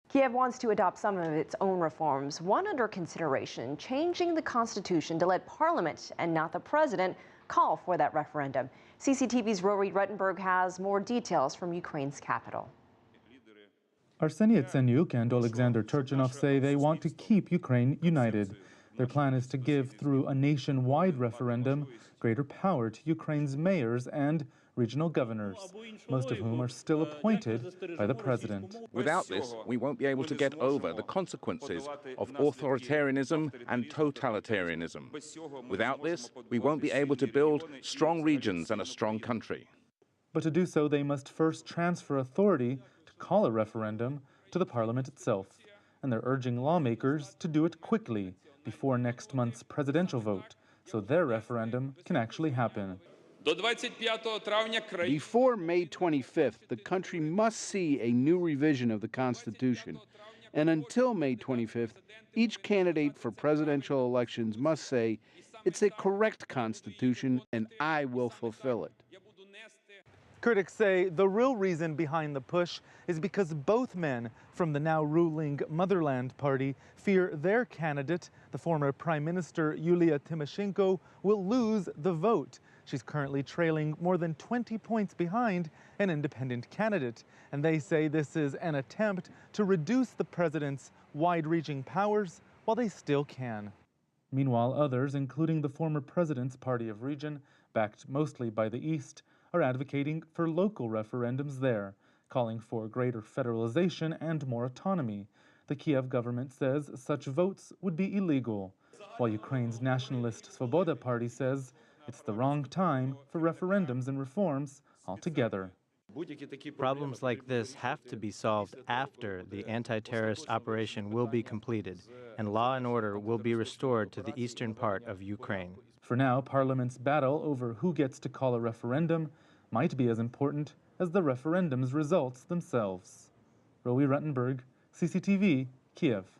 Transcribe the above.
Kiev wants to adopt some of its own reforms. One under consideration, changing the constitution to let parliament and not the president call for that referendum. CCTV's Roee Ruttenberg has more details from Ukraine's capital. Arseniy Yatsenyuk and Alexander Turchinov say they want to keep Ukraine united. Their plan is to give, through a nationwide referendum, greater power to Ukraine's mayors and regional governors, most of whom are still appointed by the president. Without this, we won't be able to get over the consequences of authoritarianism and totalitarianism. Without this, we won't be able to build strong regions and a strong country. But to do so, they must first transfer authority to call a referendum to the parliament itself. And they're urging lawmakers to do it quickly, before next month's presidential vote, so their referendum can actually happen. Before May 25th, the country must see a new revision of the Constitution. And until May 25th, each candidate for presidential elections must say, "It's a correct Constitution and I will fulfill it." Critics say the real reason behind the push is because both men from the now ruling Motherland Party fear their candidate, the former Prime Minister Yulia Tymoshenko, will lose the vote. She's currently trailing more than 20 points behind an independent candidate, and they say this is an attempt to reduce the president's wide-reaching powers while they still can. Meanwhile, others, including the former president's party of region, backed mostly by the East, are advocating for local referendums there, calling for greater federalization and more autonomy. The Kiev government says such votes would be illegal, while Ukraine's nationalist Svoboda party says it's the wrong time for referendums and reforms altogether. Problems like this have to be solved after the anti-terrorist operation will be completed and law and order will be restored to the eastern part of Ukraine. For now, Parliament's battle over who gets to call a referendum might be as important as the referendum's results themselves. Roee Ruttenberg, CCTV, Kiev.